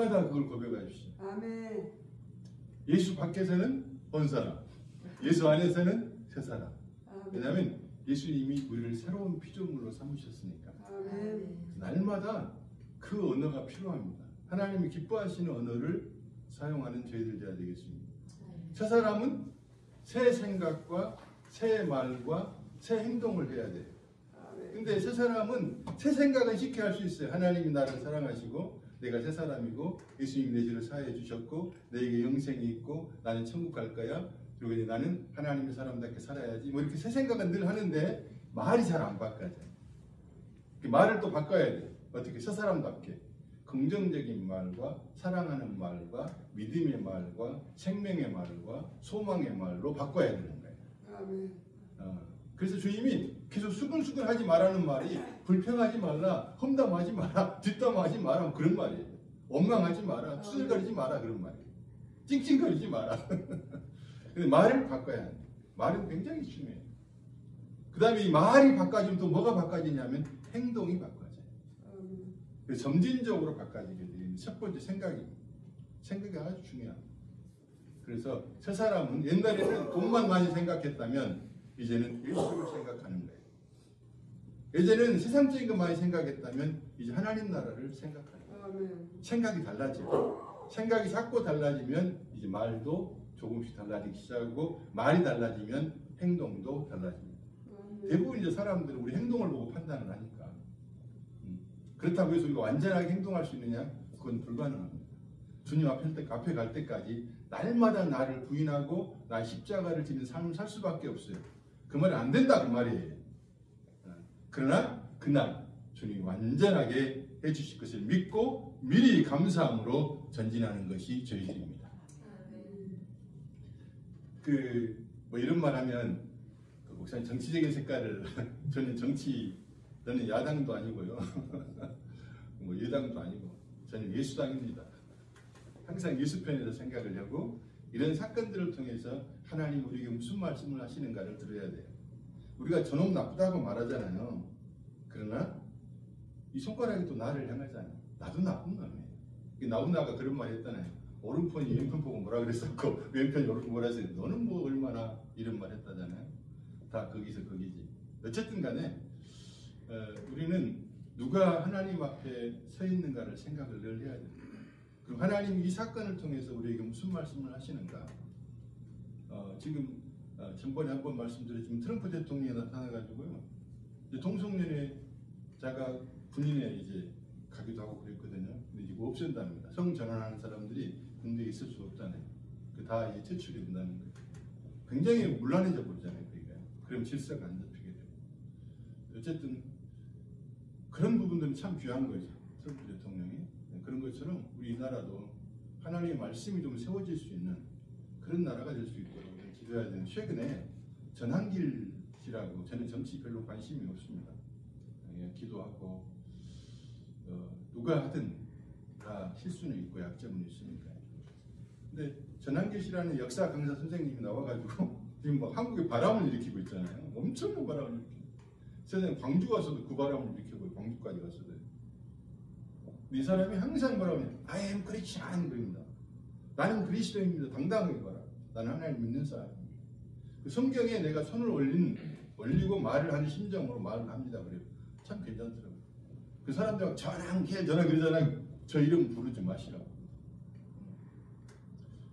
날마다 그걸 고백하십시오. 아멘. 예수 밖에서는 본 사람, 예수 안에서는 새 사람. 아멘. 왜냐하면 예수님이 우리를 새로운 피조물로 삼으셨으니까. 아멘. 날마다 그 언어가 필요합니다. 하나님이 기뻐하시는 언어를 사용하는 저희들 되어야 되겠습니다. 새 사람은 새 생각과 새 말과 새 행동을 해야 돼요. 근데 새 사람은 새 생각은 쉽게 할 수 있어요. 하나님이 나를 사랑하시고 내가 새 사람이고 예수님이 내 죄를 사하여 주셨고 내게 영생이 있고 나는 천국 갈 거야. 그리고 이제 나는 하나님의 사람답게 살아야지. 뭐 이렇게 새 생각은 늘 하는데 말이 잘 안 바뀌어져요. 말을 또 바꿔야 돼요. 어떻게 새 사람답게 긍정적인 말과 사랑하는 말과 믿음의 말과 생명의 말과 소망의 말로 바꿔야 되는 거예요. 아멘. 그래서 주님이 계속 수근수근 하지 말라는 말이 불평하지 말라, 험담하지 마라, 뒷담하지 마라 그런 말이에요. 원망하지 마라, 투덜거리지 마라 그런 말이에요. 찡찡거리지 마라. 근데 말을 바꿔야 해요. 말은 굉장히 중요해요. 그 다음에 이 말이 바꿔지면 또 뭐가 바꿔지냐면 행동이 바꿔져요. 그래서 점진적으로 바꿔지게 되는 첫 번째 생각입니다. 생각이 아주 중요합니다. 그래서 새 사람은 옛날에는 돈만 많이 생각했다면 이제는 예수를 생각하는 거예요. 예전에는 세상적인 것 많이 생각했다면 이제 하나님 나라를 생각하는 거예요. 생각이 달라지고 생각이 자꾸 달라지면 이제 말도 조금씩 달라지기 시작하고 말이 달라지면 행동도 달라집니다. 대부분 이제 사람들은 우리 행동을 보고 판단을 하니까 그렇다고 해서 우리가 완전하게 행동할 수 있느냐? 그건 불가능합니다. 주님 앞에 갈 때까지 날마다 나를 부인하고 나 십자가를 지는 삶을 살 수밖에 없어요. 그 말이 안 된다 그 말이에요. 그러나 그날 주님이 완전하게 해주실 것을 믿고 미리 감사함으로 전진하는 것이 저희들입니다. 뭐 이런 말 하면 목사님 정치적인 색깔을 저는 야당도 아니고요. 뭐 여당도 아니고 저는 예수당입니다. 항상 예수 편에서 생각을 하고 이런 사건들을 통해서 하나님 우리에게 무슨 말씀을 하시는가를 들어야 돼요. 우리가 저놈 나쁘다고 말하잖아요. 그러나 이 손가락이 또 나를 향하잖아요. 나도 나쁜 놈이에요. 나훈아가 그런 말 했잖아요. 오른편이 왼편 보고 뭐라 그랬었고 왼편이 오른편 뭐라 했어요. 너는 뭐 얼마나 이런 말 했다잖아요. 다 거기서 거기지. 어쨌든 간에 우리는 누가 하나님 앞에 서 있는가를 생각을 늘 해야 됩니다. 그리고 하나님이 이 사건을 통해서 우리에게 무슨 말씀을 하시는가. 지금 전번에 한번 말씀드렸지만 트럼프 대통령이 나타나가지고요. 동성연애자가 군인에 이제 가기도 하고 그랬거든요. 근데 이제 없앤답니다. 성 전환하는 사람들이 군대에 있을 수 없잖아요. 다 이제 퇴출이 된다는 거예요. 굉장히 문란해져 버리잖아요. 그러니까. 그럼 질서가 안 잡히게 되고. 어쨌든 그런 부분들은 참 귀한 거죠. 트럼프 대통령이. 그런 것처럼 우리나라도 하나님의 말씀이 좀 세워질 수 있는 그런 나라가 될 수 있도록 기도해야 되는. 최근에 전한길 씨라고 저는 정치 별로 관심이 없습니다. 기도하고 누가 하든 다 실수는 있고 약점은 있으니까. 근데 전한길 씨라는 역사 강사 선생님이 나와가지고 지금 뭐 한국에 바람을 일으키고 있잖아요. 엄청난 바람을 일으키고. 저는 광주 가서도 그 바람을 일으키고 광주까지 갔어도. 이 사람이 항상 뭐라고 I am Christian 그럽니다. 나는 그리스도입니다. 당당하게 말하. 나는 하나님 믿는 사람입니다. 그 성경에 내가 손을 올리고 말을 하는 심정으로 말을 합니다. 그래요. 참 괜찮더라고요. 그 사람들하고 전한길 그러잖아요. 저 이름 부르지 마시라고.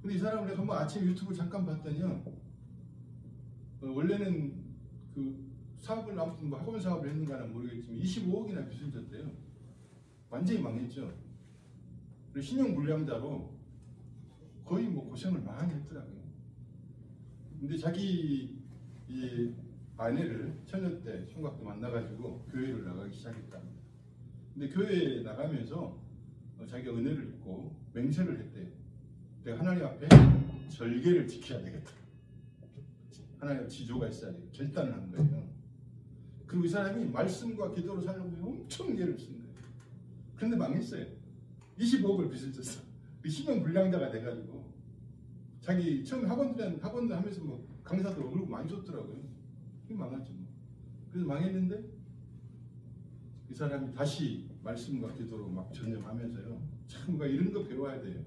근데 이 사람을 내가 한번 아침 유튜브 잠깐 봤더니요. 원래는 그 사업을 아무튼 뭐 학원 사업을 했는가는 모르겠지만 25억이나 빚을 졌대요. 완전히 망했죠. 그리고 신용불량자로 거의 뭐 고생을 많이 했더라고요. 근데 자기 이 아내를 처녀 때 총각도 만나가지고 교회를 나가기 시작했답니다. 근데 교회에 나가면서 자기가 은혜를 입고 맹세를 했대요. 내가 하나님 앞에 절개를 지켜야 되겠다. 하나님 지조가 있어야 되겠다. 결단을 한 거예요. 그리고 이 사람이 말씀과 기도로 살려고 엄청 예를 쓴 거예요. 그런데 망했어요. 25억을 빚을 졌어. 신용불량자가 돼가지고 자기 처음에 학원들 하면서 뭐 강사들 월급 많이 줬더라고요. 그게 망했죠. 뭐. 그래서 망했는데 이 사람이 다시 말씀과 기도로 막 전념하면서요. 참 이런 거 배워야 돼요.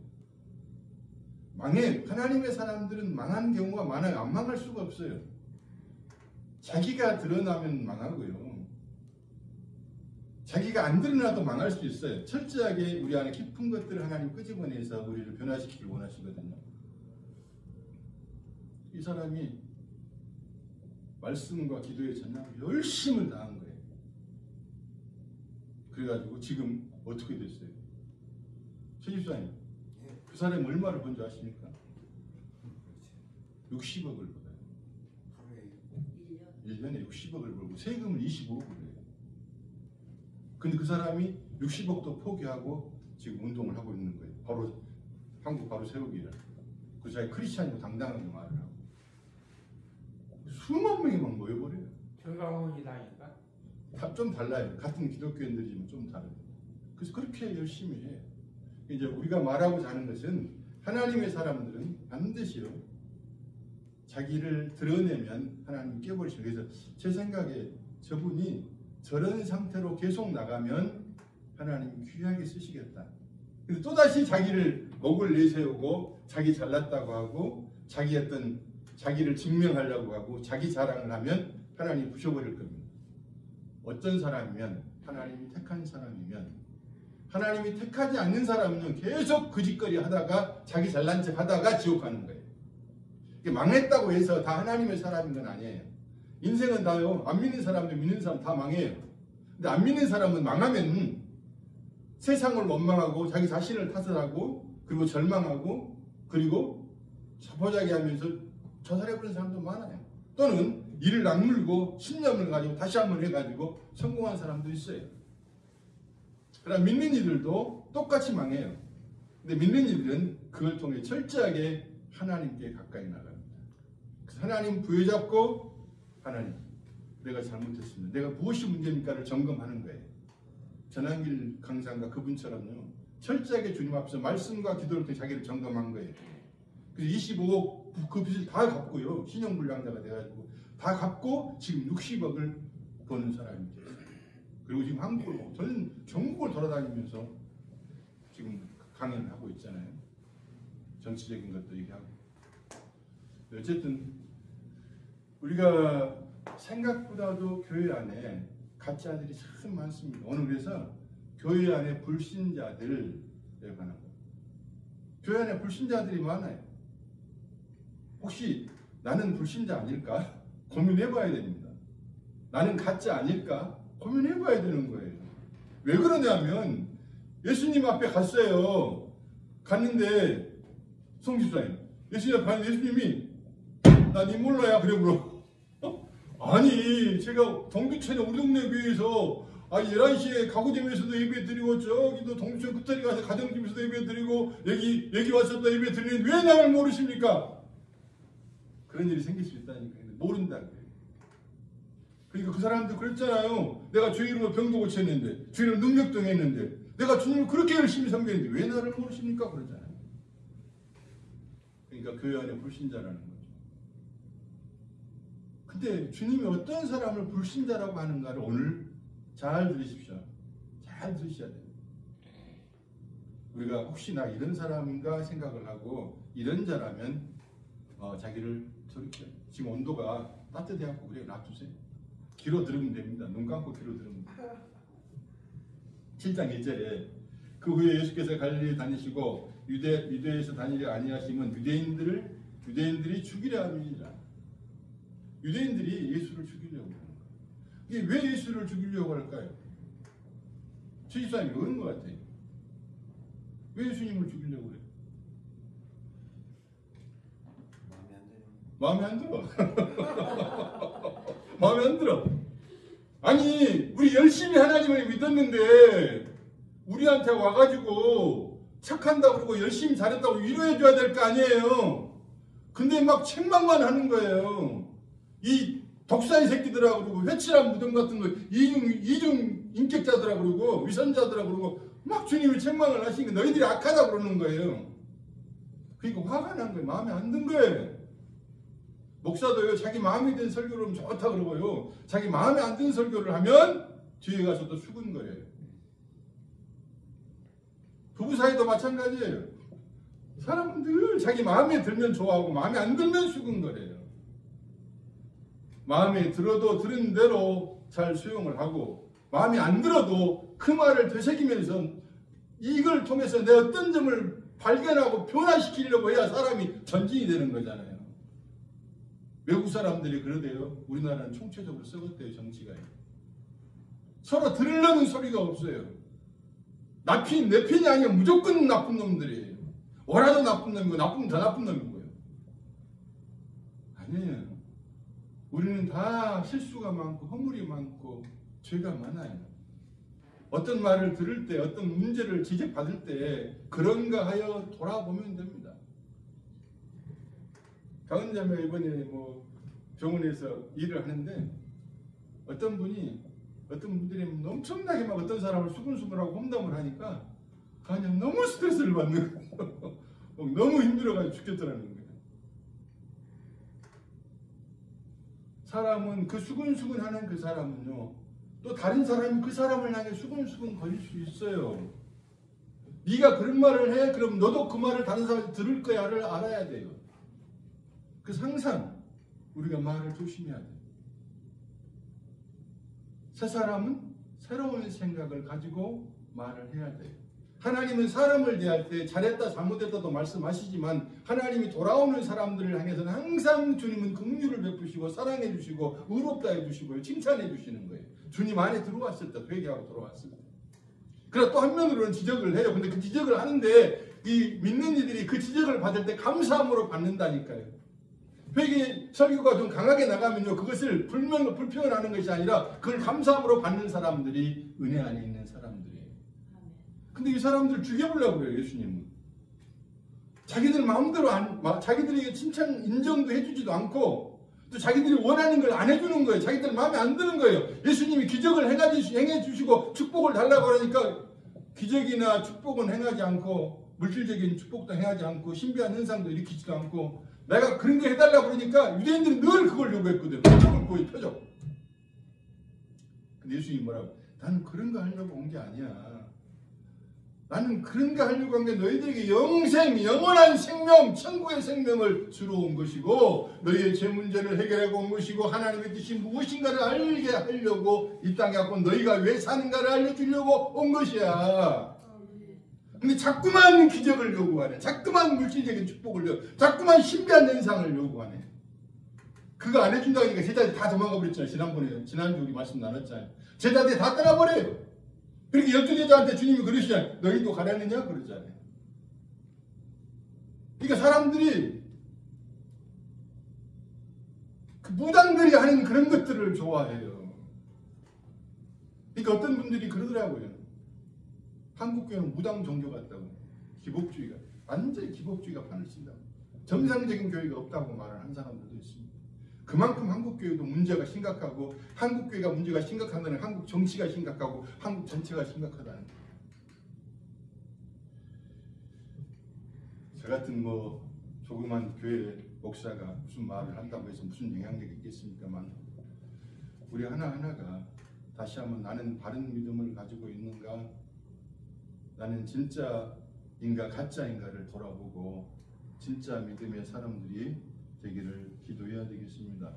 하나님의 사람들은 망한 경우가 많아요. 안 망할 수가 없어요. 자기가 드러나면 망하고요. 자기가 안 드러나도 망할 수 있어요. 철저하게 우리 안에 깊은 것들을 하나님 끄집어내서 우리를 변화시키길 원하시거든요. 이 사람이 말씀과 기도에 전념 열심을 다한 거예요. 그래가지고 지금 어떻게 됐어요? 최집사님, 그 사람이 얼마를 번 줄 아십니까? 60억을 벌어요. 1년에 60억을 벌고 세금을 25억을 해요. 근데 그 사람이 60억도 포기하고 지금 운동을 하고 있는 거예요. 바로 한국 바로 세우기를. 그 자기 크리스찬이고 당당하게 말을 하고. 수만 명이 막 모여버려요. 평강원이다니까. 좀 달라요. 같은 기독교인들이지만 좀 다르요. 그래서 그렇게 열심히 해요. 이제 우리가 말하고자 하는 것은 하나님의 사람들은 반드시요 자기를 드러내면 하나님 깨버리시죠. 그래서 제 생각에 저분이 저런 상태로 계속 나가면 하나님 귀하게 쓰시겠다. 근데 또다시 자기를 목을 내세우고 자기 잘났다고 하고 자기를 증명하려고 하고 자기 자랑을 하면 하나님 부셔버릴 겁니다. 어떤 사람이면 하나님이 택한 사람이면 하나님이 택하지 않는 사람은 계속 거짓거리 하다가 자기 잘난 척 하다가 지옥 가는 거예요. 망했다고 해서 다 하나님의 사람인 건 아니에요. 인생은 다요. 안 믿는 사람도 믿는 사람 다 망해요. 근데 안 믿는 사람은 망하면 세상을 원망하고 자기 자신을 탓하고 그리고 절망하고 그리고 자포자기 하면서 자살해버리는 사람도 많아요. 또는 이를 악물고 신념을 가지고 다시 한번 해가지고 성공한 사람도 있어요. 그러나 믿는 이들도 똑같이 망해요. 근데 믿는 이들은 그걸 통해 철저하게 하나님께 가까이 나갑니다. 하나님 부여잡고 하나님 내가 잘못했습니다. 내가 무엇이 문제입니까를 점검하는 거예요. 전한길 강사가 그분처럼요. 철저하게 주님 앞에서 말씀과 기도를 통해 자기를 점검한 거예요. 그래서 25억 그 빚을 다 갚고요. 신용불량자가 돼가지고 다 갚고 지금 60억을 버는 사람이 됐어요. 그리고 지금 한국을 전 전국을 돌아다니면서 지금 강연을 하고 있잖아요. 정치적인 것도 얘기하고. 어쨌든 우리가 생각보다도 교회 안에 가짜들이 참 많습니다. 오늘 그래서 교회 안에 불신자들에 관한 거. 교회 안에 불신자들이 많아요. 혹시 나는 불신자 아닐까? 고민해봐야 됩니다. 나는 가짜 아닐까? 고민해봐야 되는 거예요. 왜 그러냐면 예수님 앞에 갔어요. 갔는데 송집사님 예수님 앞에 갔는데 예수님이 나 니 몰라야 그래 물어. 아니 제가 동두천에 우리 동네 교회에서 11시에 가구점에서도 예배 드리고 저기도 동두천 끝자리 가서 가정집에서도 예배 드리고 여기 와서도 예배 드리는데 왜 나를 모르십니까? 그런 일이 생길 수 있다니까. 모른다고요. 그러니까 그 사람도 그랬잖아요. 내가 주의 이름으로 병도 고쳤는데 주의 이름으로 능력도 했는데 내가 주님을 그렇게 열심히 섬겼는데 왜 나를 모르십니까? 그러잖아요. 그러니까 교회 안에 불신자라는 거죠. 근데 주님이 어떤 사람을 불신자라고 하는가를 오늘 잘 들으십시오. 잘 들으셔야 돼요. 우리가 혹시 나 이런 사람인가 생각을 하고 이런 자라면 자기를 저렇게 지금 온도가 따뜻해갖고 그래 놔두세요. 귀로 들으면 됩니다. 눈 감고 귀로 들으면 됩니다. 7장 1절에 그 후에 예수께서 갈릴리에 다니시고 유대에서 다니려 아니하시면 유대인들이 죽이려 함이니라. 유대인들이 예수를 죽이려고 하는 거예요. 이게 왜 예수를 죽이려고 할까요? 주집사님이 그런 것 같아요. 왜 예수님을 죽이려고 그래요? 마음에 안 들어. 마음에 안 들어. 아니 우리 열심히 하나님을 믿었는데 우리한테 와가지고 착한다고 그러고 열심히 잘했다고 위로해줘야 될 거 아니에요. 근데 막 책망만 하는 거예요. 이 독사의 새끼들하고 그러고 회칠한 무덤 같은 거 이중 인격자들하고 그러고 위선자들하고 그러고 막 주님을 책망을 하시니까 너희들이 악하다 그러는 거예요. 그러니까 화가 난 거예요. 마음에 안 든 거예요. 목사도요 자기 마음에 든 설교를 하면 좋다 그러고요 자기 마음에 안 드는 설교를 하면 뒤에 가서 또 죽은 거예요. 부부 사이도 마찬가지예요. 사람은 늘 자기 마음에 들면 좋아하고 마음에 안 들면 수근거려요. 마음에 들어도 들은 대로 잘 수용을 하고 마음에 안 들어도 그 말을 되새기면서 이걸 통해서 내 어떤 점을 발견하고 변화시키려고 해야 사람이 전진이 되는 거잖아요. 외국 사람들이 그러대요. 우리나라는 총체적으로 썩었대요. 정치가. 서로 들으려는 소리가 없어요. 내 편이 아니면 무조건 나쁜 놈들이에요. 오라도 나쁜 놈이고 나쁘면 더 나쁜 놈이고요. 아니에요. 우리는 다 실수가 많고 허물이 많고 죄가 많아요. 어떤 말을 들을 때 어떤 문제를 지적받을 때 그런가 하여 돌아보면 됩니다. 강은자매가 이번에 병원에서 일을 하는데 어떤 분들이 엄청나게 막 어떤 사람을 수근수근하고 험담을 하니까 그냥 너무 스트레스를 받는 거예요. 너무 힘들어가지고 죽겠더라는 거예요. 사람은 그 수근수근하는 그 사람은요, 또 다른 사람이 그 사람을 향해 수근수근 거릴 수 있어요. 네가 그런 말을 해? 그럼 너도 그 말을 다른 사람이 들을 거야를 알아야 돼요. 그래서 항상 우리가 말을 조심해야 돼요. 새 사람은 새로운 생각을 가지고 말을 해야 돼요. 하나님은 사람을 대할 때 잘했다 잘못했다도 말씀하시지만 하나님이 돌아오는 사람들을 향해서는 항상 주님은 긍휼을 베푸시고 사랑해 주시고 의롭다 해주시고 칭찬해 주시는 거예요. 주님 안에 들어왔을 때, 회개하고 들어왔을 때. 그러나 또 한면으로는 지적을 해요. 근데 그 지적을 하는데 이 믿는 이들이 그 지적을 받을 때 감사함으로 받는다니까요. 회개 설교가 좀 강하게 나가면요, 그것을 불평을 하는 것이 아니라 그걸 감사함으로 받는 사람들이 은혜 안에 있는 사람들이에요. 근데 이 사람들을 죽여보려고 그래요. 예수님은 자기들 마음대로 자기들에게 칭찬 인정도 해주지도 않고 또 자기들이 원하는 걸 안 해주는 거예요. 자기들 마음에 안 드는 거예요. 예수님이 기적을 행해주시고 축복을 달라고 하니까 기적이나 축복은 행하지 않고 물질적인 축복도 행하지 않고 신비한 현상도 일으키지도 않고 내가 그런 거 해달라고 그러니까 유대인들은 늘 그걸 요구했거든. 표적을 보여, 표적. 근데 예수님이 뭐라고? 나는 그런 거 하려고 온 게 아니야. 나는 그런 거 하려고 한 게 너희들에게 영원한 생명, 천국의 생명을 주러 온 것이고 너희의 죄 문제를 해결하고 온 것이고 하나님의 뜻이 무엇인가를 알게 하려고 이 땅에 왔고 너희가 왜 사는가를 알려주려고 온 것이야. 근데 자꾸만 기적을 요구하네. 자꾸만 물질적인 축복을 요구하네. 자꾸만 신비한 현상을 요구하네. 그거 안 해준다고 하니까 제자들이 다 도망가 버렸잖아요. 지난주 우리 말씀 나눴잖아요. 제자들이 다 떠나버려요. 그렇게 12제자한테 주님이 그러시잖아요. 너희도 가려느냐? 그러잖아요. 그러니까 사람들이 그 무당들이 하는 그런 것들을 좋아해요. 그러니까 어떤 분들이 그러더라고요. 한국교회는 무당 종교 같다고. 기복주의가. 완전히 기복주의가 판을 친다고. 정상적인 교회가 없다고 말을 한 사람들도 있습니다. 그만큼 한국교회도 문제가 심각하고 한국교회가 문제가 심각하다는 한국 정치가 심각하고 한국 전체가 심각하다는 거예요. 저 같은 조그만 교회 목사가 무슨 말을 한다고 해서 무슨 영향력이 있겠습니까만 우리 하나하나가 다시 한번 나는 바른 믿음을 가지고 있는가, 나는 진짜인가 가짜인가를 돌아보고 진짜 믿음의 사람들이 되기를 기도해야 되겠습니다.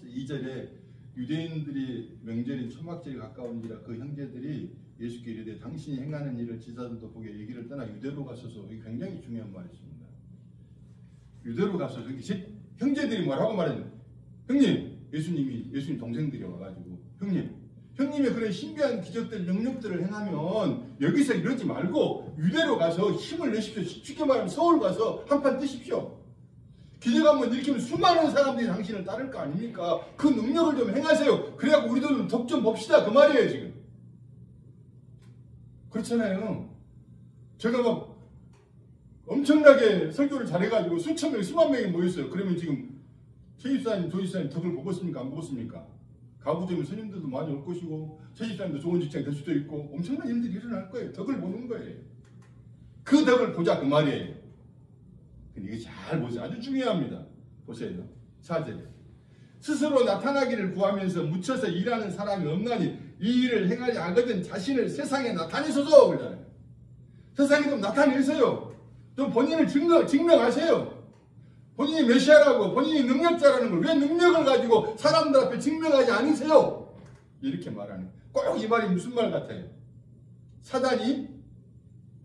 2절에 유대인들이 명절인 초막절이 가까운지라 그 형제들이 예수께 이르되 당신이 행하는 일을 지사들도 보게 얘기를 떠나 유대로 가소서. 이게 굉장히 중요한 말이십니다. 유대로 가소서. 형제들이 뭐라고 말했냐? 형님, 예수님 동생들이 와가지고 형님의 그런 신비한 기적들, 능력들을 행하면 여기서 이러지 말고 유대로 가서 힘을 내십시오. 쉽게 말하면 서울 가서 한판 뜨십시오. 기적 한번 일으키면 수많은 사람들이 당신을 따를 거 아닙니까? 그 능력을 좀 행하세요. 그래갖고 우리도 덕 좀 봅시다. 그 말이에요 지금. 그렇잖아요. 제가 막 엄청나게 설교를 잘해가지고 수천 명, 수만 명이 모였어요. 그러면 지금 최집사님, 조집사님 덕을 보겠습니까? 안 보겠습니까? 가부점에 스님들도 많이 올 것이고 최집사님도 좋은 직장이 될 수도 있고 엄청난 일들이 일어날 거예요. 덕을 보는 거예요. 그 덕을 보자 그 말이에요. 근데 이게 잘 보세요. 아주 중요합니다. 보세요. 4절에 스스로 나타나기를 구하면서 묻혀서 일하는 사람이 없나니 이 일을 행하지 않거든 자신을 세상에 나타내소서 그러잖아요. 세상에 좀 나타내세요. 좀 본인을 증명하세요. 본인이 메시아라고, 본인이 능력자라는 걸 왜 능력을 가지고 사람들 앞에 증명하지 않으세요? 이렇게 말하는. 꼭 이 말이 무슨 말 같아요? 사단이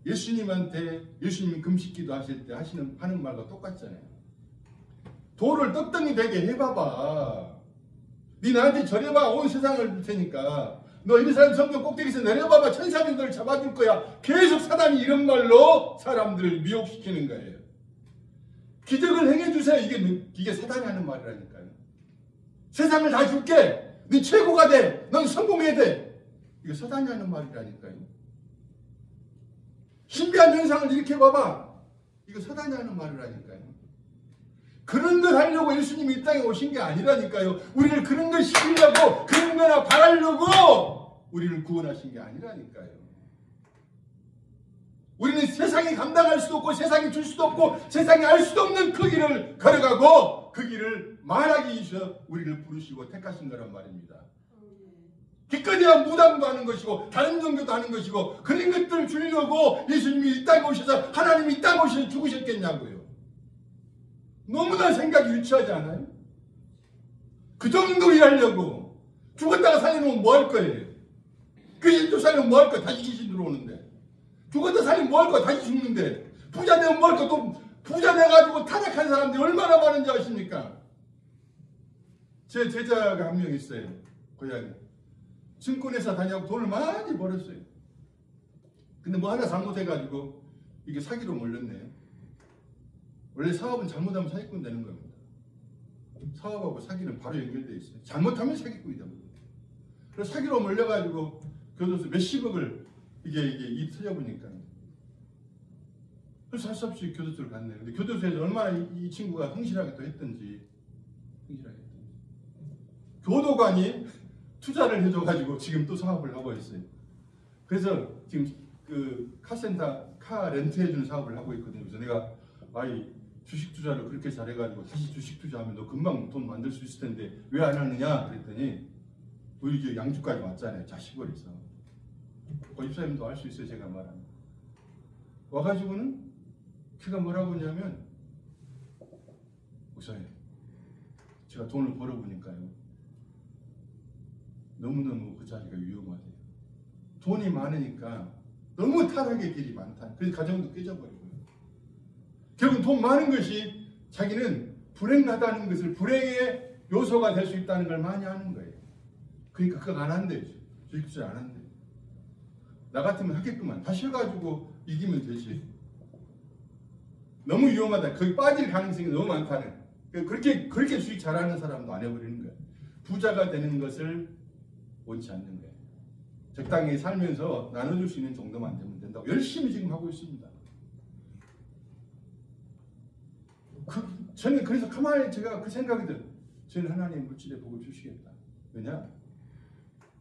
예수님한테, 예수님이 금식기도 하실 때 하는 말과 똑같잖아요. 돌을 떡덩이 되게 해봐봐. 네 나한테 절해봐. 온 세상을 줄 테니까. 너 예루살렘 성전 꼭대기에서 내려봐봐. 천사들이 널 잡아줄 거야. 계속 사단이 이런 말로 사람들을 미혹시키는 거예요. 기적을 행해주세요. 이게 사단이 하는 말이라니까요. 세상을 다 줄게. 네 최고가 돼. 넌 성공해야 돼. 이게 사단이 하는 말이라니까요. 신비한 현상을 일으켜봐봐. 이거 사단이 하는 말이라니까요. 그런 걸 하려고 예수님이 이 땅에 오신 게 아니라니까요. 우리를 그런 걸 시키려고, 그런 거나 바라려고 우리를 구원하신 게 아니라니까요. 우리는 세상이 감당할 수도 없고 세상이 줄 수도 없고 세상이 알 수도 없는 그 길을 걸어가고 그 길을 말하기 위해서 우리를 부르시고 택하신 거란 말입니다. 기껏해야 무당도 하는 것이고 다른 종교도 하는 것이고 그런 것들을 주려고 예수님이 이 땅에 오셔서 하나님이 이 땅에 오셔서 죽으셨겠냐고요. 너무나 생각이 유치하지 않아요? 그 정도 일하려고 죽었다가 살리면 뭐 할 거예요? 귀신 살리면 뭐 할 거예요? 다시 귀신 들어오는데. 죽었다 살리면 뭐 할 거야? 다시 죽는데. 부자 되면 뭐 할 거야? 또 부자 돼가지고 타락한 사람들이 얼마나 많은지 아십니까? 제 제자가 한 명 있어요. 고향에. 증권회사 다니고 돈을 많이 벌었어요. 근데 뭐 하나 잘못해가지고 이게 사기로 몰렸네요. 원래 사업은 잘못하면 사기꾼 되는 겁니다. 사업하고 사기는 바로 연결되어 있어요. 잘못하면 사기꾼이 됩니다. 그래서 사기로 몰려가지고 교도소 몇십억을 이게 터져보니까 그래서 할 수 없이 교도소를 갔네요. 근데 교도소에서 얼마나 이 친구가 성실하게 또 했던지 교도관이 투자를 해줘가지고 지금 또 사업을 하고 있어요. 그래서 지금 그 카센터 카 렌트해주는 사업을 하고 있거든요. 그래서 내가 주식 투자를 그렇게 잘해가지고 다시 주식 투자하면 너 금방 돈 만들 수 있을 텐데 왜 안 하느냐 그랬더니 우리 저 양주까지 왔잖아요. 자식월에서 입사님도 알 수 있어요. 제가 말하는 와가지고는 걔가 뭐라고 하냐면 목사님 제가 돈을 벌어보니까요 너무너무 그 자리가 위험하대요. 돈이 많으니까 너무 타락의 길이 많다. 그래서 가정도 깨져버리고요. 결국 돈 많은 것이 자기는 불행하다는 것을 불행의 요소가 될 수 있다는 걸 많이 하는 거예요. 그러니까 그거 안 한대요. 주식투자 안 한대요. 나 같으면 하겠구만. 다시 해가지고 이기면 되지. 너무 위험하다. 거기 빠질 가능성이 너무 많다는. 그렇게 주식 잘하는 사람도 안 해버리는 거예요. 부자가 되는 것을 원치 않는 거예요. 적당히 살면서 나눠줄 수 있는 정도만 되면 된다고 열심히 지금 하고 있습니다. 저는 그래서 가만히 제가 그 생각이 들어요. 저는 하나님 물질의 복을 주시겠다. 왜냐?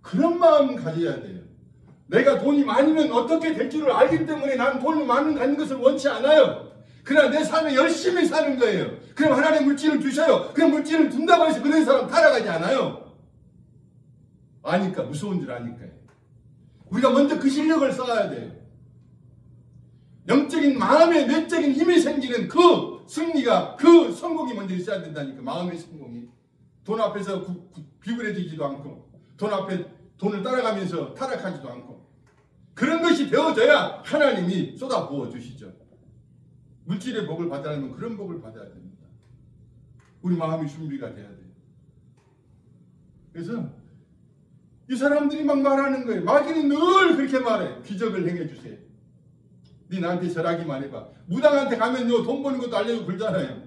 그런 마음 가져야 돼요. 내가 돈이 많으면 어떻게 될 줄을 알기 때문에 나는 돈이 많은 것을 원치 않아요. 그러나 내 삶에 열심히 사는 거예요. 그럼 하나님 물질을 주셔요. 그럼 물질을 준다고 해서 그런 사람 타락하지 않아요. 아니까 무서운 줄 아니까요. 우리가 먼저 그 실력을 쌓아야 돼요. 영적인 마음의 내적인 힘이 생기는 그 승리가 그 성공이 먼저 있어야 된다니까. 마음의 성공이. 돈 앞에서 비굴해지지도 않고 돈 앞에 돈을 따라가면서 타락하지도 않고 그런 것이 되어져야 하나님이 쏟아 부어 주시죠. 물질의 복을 받으려면 그런 복을 받아야 됩니다. 우리 마음이 준비가 돼야 돼요. 그래서 이 사람들이 막 말하는 거예요. 마귀는 늘 그렇게 말해. 기적을 행해주세요. 네 나한테 절하기만 해봐. 무당한테 가면 돈 버는 것도 알려주고 그러잖아요.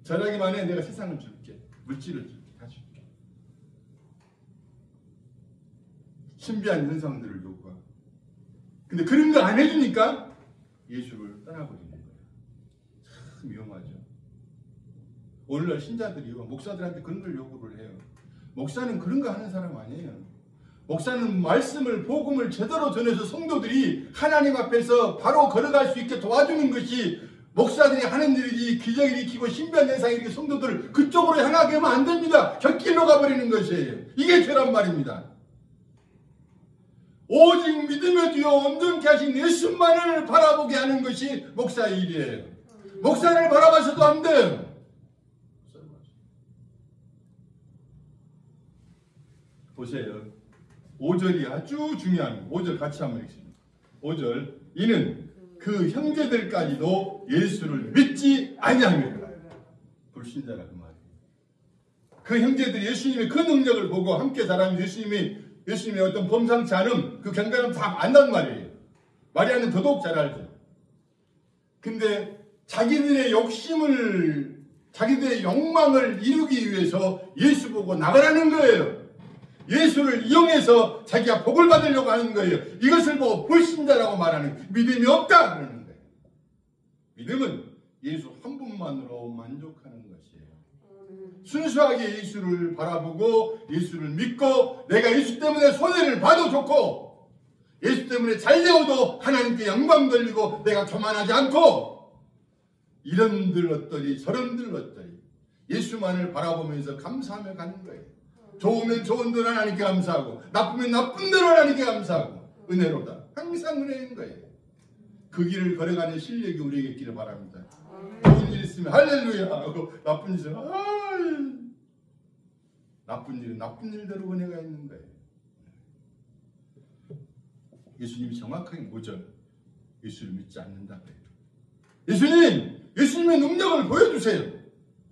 절하기만 해. 내가 세상을 줄게. 물질을 줄게. 다 줄게. 신비한 현상들을 요구하고. 근데 그런 거 안 해주니까 예수를 떠나버리는 거예요. 참 위험하죠. 오늘날 신자들이요. 목사들한테 그런 걸 요구를 해요. 목사는 그런 거 하는 사람 아니에요. 목사는 말씀을 복음을 제대로 전해서 성도들이 하나님 앞에서 바로 걸어갈 수 있게 도와주는 것이 목사들이 하는 일이지 기적을 일으키고 신비한 현상이 일으키고 성도들을 그쪽으로 향하게 하면 안 됩니다. 곁길로 가버리는 것이에요. 이게 죄란 말입니다. 오직 믿음의 뒤에 온전케 하신 예수만을 바라보게 하는 것이 목사의 일이에요. 목사를 바라봐서도 안 돼요. 보세요. 5절이 아주 중요합니다. 5절 같이 한번 읽습니다. 5절 이는 그 형제들까지도 예수를 믿지 아니하며 불신자라 그 말이에요. 그 형제들이 예수님의 그 능력을 보고 함께 자라는 예수님의 어떤 범상치 않음 그 경건함 다 안단 말이에요. 마리아는 더더욱 잘 알죠. 근데 자기들의 욕심을 자기들의 욕망을 이루기 위해서 예수 보고 나가라는 거예요. 예수를 이용해서 자기가 복을 받으려고 하는 거예요. 이것을 보고 불신자라고 말하는 믿음이 없다 그러는 거예요. 믿음은 예수 한 분만으로 만족하는 것이에요. 순수하게 예수를 바라보고 예수를 믿고 내가 예수 때문에 손해를 봐도 좋고 예수 때문에 잘 되어도 하나님께 영광 돌리고 내가 교만하지 않고 이런들 어떠리 저런들 어떠리 예수만을 바라보면서 감사하며 가는 거예요. 좋으면 좋은 대로 하나님께 감사하고 나쁘면 나쁜 대로 하나님께 감사하고 은혜로다. 항상 은혜인 거예요. 그 길을 걸어가는 실력이 우리에게 있기를 바랍니다. 좋은 일 있으면 할렐루야 하고 나쁜 일은 나쁜 일은 나쁜 일대로 은혜가 있는 거예요. 예수님이 정확하게 5절 예수를 믿지 않는다 그래요. 예수님의 능력을 보여주세요.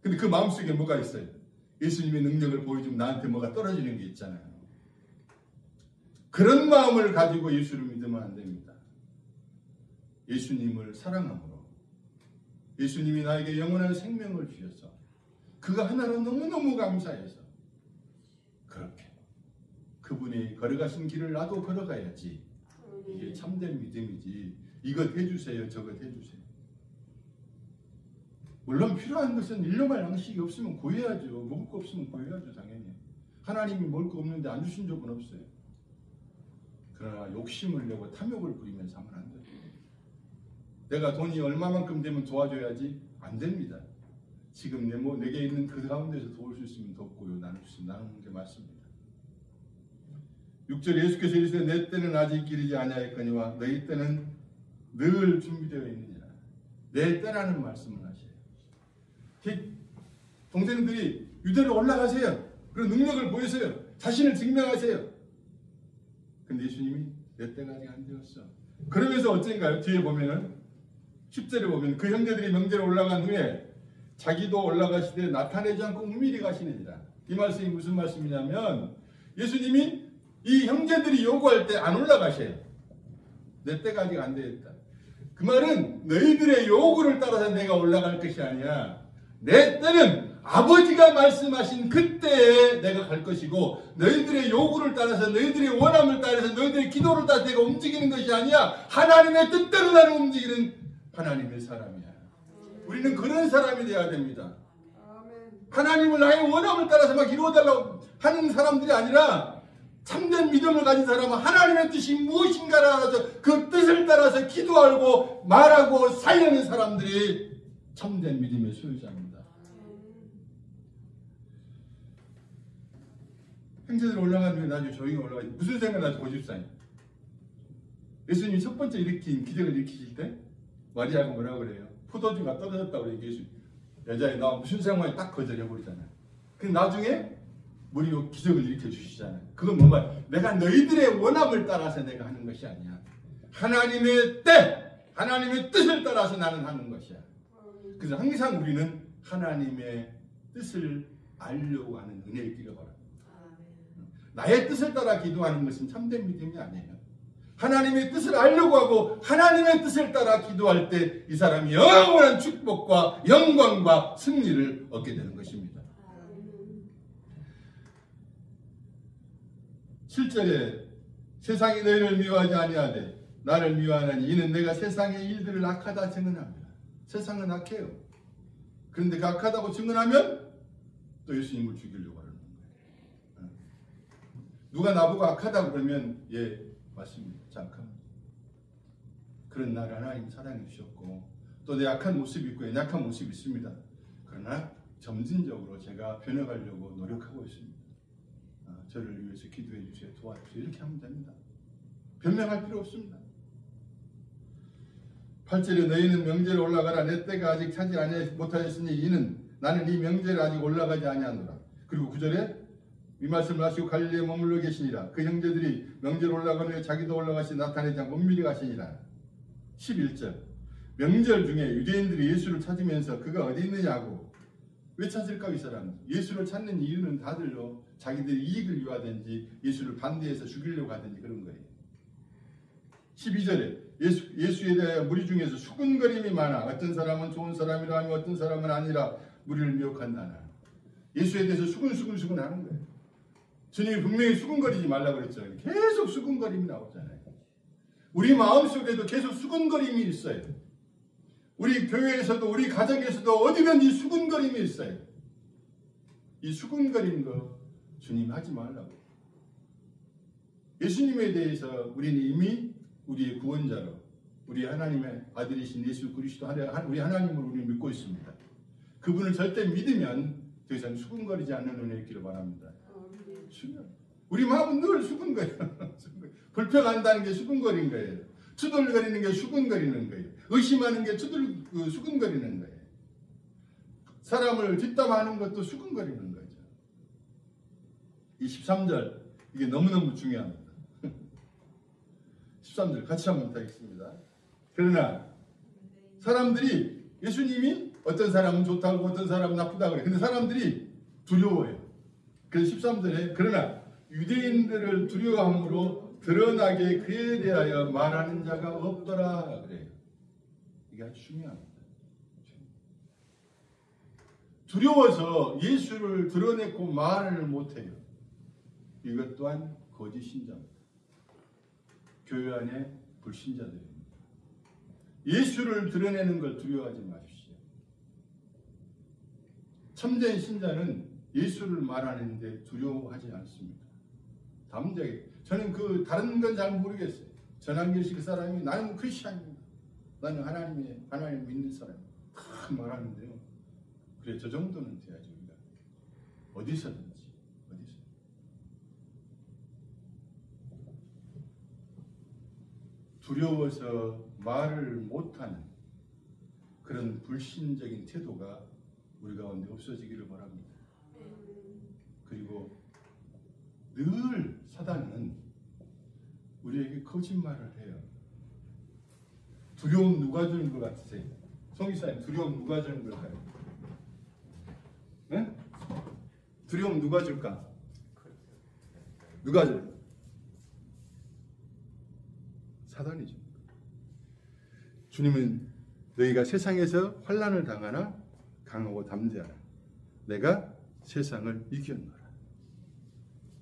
근데 그 마음속에 뭐가 있어요? 예수님의 능력을 보여주면 나한테 뭐가 떨어지는 게 있잖아요. 그런 마음을 가지고 예수를 믿으면 안 됩니다. 예수님을 사랑함으로 예수님이 나에게 영원한 생명을 주셔서 그가 하나로 너무너무 감사해서 그렇게 그분이 걸어가신 길을 나도 걸어가야지. 이게 참된 믿음이지. 이것 해주세요 저것 해주세요. 물론 필요한 것은 일용할 양식이 없으면 구해야죠. 먹을 거 없으면 구해야죠. 당연히. 하나님이 먹을 거 없는데 안 주신 적은 없어요. 그러나 욕심을 내고 탐욕을 부리면서 하면 안 돼요. 내가 돈이 얼마만큼 되면 도와줘야지? 안 됩니다. 지금 내게 있는 그 가운데서 도울 수 있으면 돕고요. 나눌 수 있으면 나누는 게 맞습니다. 6절 예수께서 이르시되 내 때는 아직 이르지 아니하였거니와 너희 때는 늘 준비되어 있느니라. 내 때라는 말씀을 하셔요. 동생들이 유대로 올라가세요. 그리고 능력을 보이세요. 자신을 증명하세요. 근데 예수님이 내 때가 아직 안 되었어. 그러면서 어쩐가요? 뒤에 보면은 10절에 보면 그 형제들이 명제로 올라간 후에 자기도 올라가시되 나타내지 않고 은밀히 가시느니라. 이 말씀이 무슨 말씀이냐면 예수님이 이 형제들이 요구할 때 안 올라가셔요. 내 때가 아직 안 되었다. 그 말은 너희들의 요구를 따라서 내가 올라갈 것이 아니야. 내 때는 아버지가 말씀하신 그때에 내가 갈 것이고 너희들의 요구를 따라서 너희들의 원함을 따라서 너희들의 기도를 따라서 내가 움직이는 것이 아니야. 하나님의 뜻대로 나는 움직이는 하나님의 사람이야. 우리는 그런 사람이 되어야 됩니다. 하나님을 나의 원함을 따라서 막 이루어달라고 하는 사람들이 아니라 참된 믿음을 가진 사람은 하나님의 뜻이 무엇인가를 알아서 그 뜻을 따라서 기도하고 말하고 살려는 사람들이 참된 믿음의 소유자입니다. 형제들 올라간 후에 나중에 조용히 올라가지. 무슨 생각나지? 고집사님. 예수님이 첫 번째 일으킨 기적을 일으키실 때 마리아가 뭐라고 그래요? 포도주가 떨어졌다고 얘기해서 여자애 나 무슨 상황에 딱 거절해버리잖아요. 근데 나중에 우리 기적을 일으켜 주시잖아요. 그건 뭐 말? 내가 너희들의 원함을 따라서 내가 하는 것이 아니야. 하나님의 때, 하나님의 뜻을 따라서 나는 하는 것이야. 그래서 항상 우리는 하나님의 뜻을 알려고 하는 은혜의 길을 걸어요. 나의 뜻을 따라 기도하는 것은 참된 믿음이 아니에요. 하나님의 뜻을 알려고 하고 하나님의 뜻을 따라 기도할 때 이 사람이 영원한 축복과 영광과 승리를 얻게 되는 것입니다. 7절에 세상이 너희를 미워하지 아니하되 나를 미워하나니 이는 내가 세상의 일들을 악하다 증언합니다. 세상은 악해요. 그런데 그 악하다고 증언하면 또 예수님을 죽이려고 하는 거예요. 누가 나보고 악하다 그러면 예 맞습니다. 악합니다. 그런 나를 하나님 사랑해 주셨고 또 내 악한 모습이 있고 연약한 모습이 있습니다. 그러나 점진적으로 제가 변해가려고 노력하고 있습니다. 저를 위해서 기도해 주세요. 도와주세요. 이렇게 하면 됩니다. 변명할 필요 없습니다. 8절에 너희는 명제에 올라가라. 내 때가 아직 차지 못하였으니 이는 나는 이 명제를 아직 올라가지 아니하노라. 그리고 9절에 이 말씀을 하시고 갈릴리에 머물러 계시니라. 그 형제들이 명제로 올라가는 자기도 올라가시 나타내지 않고 은밀히 가시니라. 11절 명절 중에 유대인들이 예수를 찾으면서 그가 어디 있느냐고. 왜 찾을까 이 사람? 예수를 찾는 이유는 다들요 자기들이 이익을 위하든지 예수를 반대해서 죽이려고 하든지 그런 거예요. 12절에 예수에 대하여 무리 중에서 수군거림이 많아. 어떤 사람은 좋은 사람이라 하며 어떤 사람은 아니라 무리를 미혹한다나. 예수에 대해서 수군수군 하는 거예요. 주님이 분명히 수군거리지 말라고 그랬잖아요. 계속 수군거림이 나오잖아요. 우리 마음속에도 계속 수군거림이 있어요. 우리 교회에서도 우리 가정에서도 어디든지 수군거림이 있어요. 이 수군거리는 거 주님 하지 말라고. 예수님에 대해서 우리는 이미 우리의 구원자로 우리 하나님의 아들이신 예수 그리스도 우리 하나님을 우리 믿고 있습니다. 그분을 절대 믿으면 더 이상 수군거리지 않는 은혜 있기를 바랍니다. 우리 마음은 늘 수군거려요. 불평한다는 게 수군거리는 거예요. 투덜거리는 게 수군거리는 거예요. 의심하는 게 수군거리는 거예요. 사람을 뒷담화하는 것도 수군거리는 거죠. 이 13절 이게 너무너무 중요합니다. 13절 같이 한번 하겠습니다. 그러나 사람들이 예수님이 어떤 사람은 좋다고 어떤 사람은 나쁘다고 그래. 근데 사람들이 두려워해요. 그래서 13절에 그러나 유대인들을 두려워함으로 드러나게 그에 대하여 말하는 자가 없더라 그래요. 이게 아주 중요합니다. 두려워서 예수를 드러내고 말을 못해요. 이것 또한 거짓 신자입니다. 교회 안에 불신자들입니다. 예수를 드러내는 걸 두려워하지 마십시오. 참된 신자는 예수를 말하는데 두려워하지 않습니다. 담대하게. 저는 다른 건 잘 모르겠어요. 전한길식 그 사람이 나는 크리스찬입니다. 나는 하나님 믿는 사람입니다. 다 말하는데요. 그래 저 정도는 돼야죠. 우리가 어디서든지. 두려워서 말을 못하는 그런 불신적인 태도가 우리 가운데 없어지기를 바랍니다. 그리고 늘 사단은 우리에게 거짓말을 해요. 두려움 누가 주는 것 같으세요? 송기사님 두려움 누가 주는 걸까요? 네? 두려움 누가 줄까? 누가 줄까? 사단이죠. 주님은 너희가 세상에서 환난을 당하나 강하고 담대하라. 내가 세상을 이겼노라.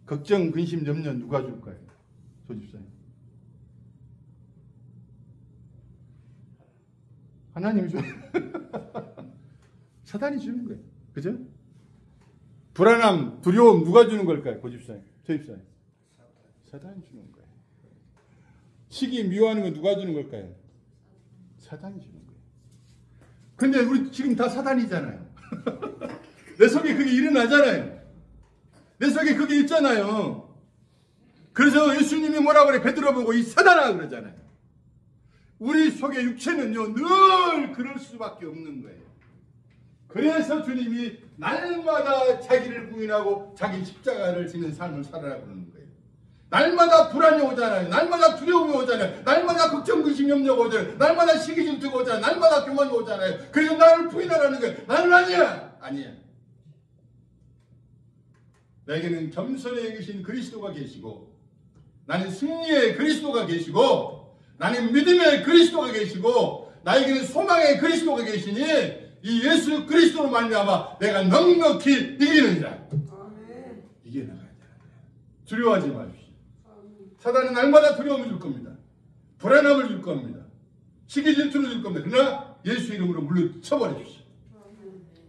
걱정, 근심, 염려 누가 줄까요? 조집사님. 하나님이 줘. 사단이 주는 거예요. 그죠? 불안함, 두려움 누가 주는 걸까요? 고집사님, 조집사님. 사단이 주는 거예요. 시기, 미워하는 건 누가 주는 걸까요? 사단이 주는 거예요. 근데 우리 지금 다 사단이잖아요. 내 속에 그게 일어나잖아요. 내 속에 그게 있잖아요. 그래서 예수님이 뭐라고 그래? 베드로 보고 이 사단아 그러잖아요. 우리 속에 육체는요 늘 그럴 수밖에 없는 거예요. 그래서 주님이 날마다 자기를 부인하고 자기 십자가를 지는 삶을 살아라 그러는 거예요. 날마다 불안이 오잖아요. 날마다 두려움이 오잖아요. 날마다 걱정, 근심, 염려가 오잖아요. 날마다 시기 질투가 오잖아요. 날마다 교만이 오잖아요. 그래서 나를 부인하라는 거예요. 나는 아니야. 아니야. 나에게는 겸손에 계신 그리스도가 계시고 나는 승리의 그리스도가 계시고 나는 믿음의 그리스도가 계시고 나에게는 소망의 그리스도가 계시니 이 예수 그리스도로 말미암아 내가 넉넉히 이기느니라. 이겨나가야 돼요. 두려워하지 마십시오. 사단은 날마다 두려움을 줄 겁니다. 불안함을 줄 겁니다. 시기 질투를 줄 겁니다. 그러나 예수 이름으로 물리쳐버리십시오.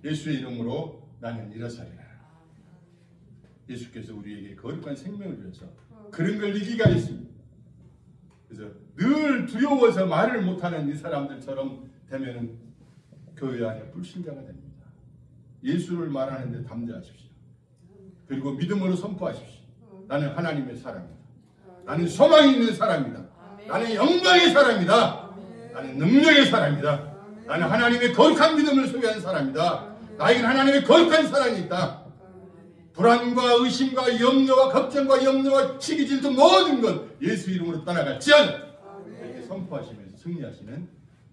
예수의 이름으로 나는 일어서리라. 예수께서 우리에게 거룩한 생명을 주셔서 그런 걸 이기가 있습니다. 그래서 늘 두려워서 말을 못하는 이 사람들처럼 되면 교회 안에 불신자가 됩니다. 예수를 말하는데 담대하십시오. 그리고 믿음으로 선포하십시오. 나는 하나님의 사람이다. 나는 소망이 있는 사람이다. 나는 영광의 사람이다. 나는 능력의 사람이다. 나는 하나님의 거룩한 믿음을 소유한 사람이다. 나에게는 하나님의 거룩한 사랑이 있다. 불안과 의심과 염려와 걱정과 염려와 시기 질투 모든 것 예수 이름으로 떠나갈지어다. 이렇게 선포하시면서 승리하시는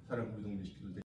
사랑하는 우리 동네 식구들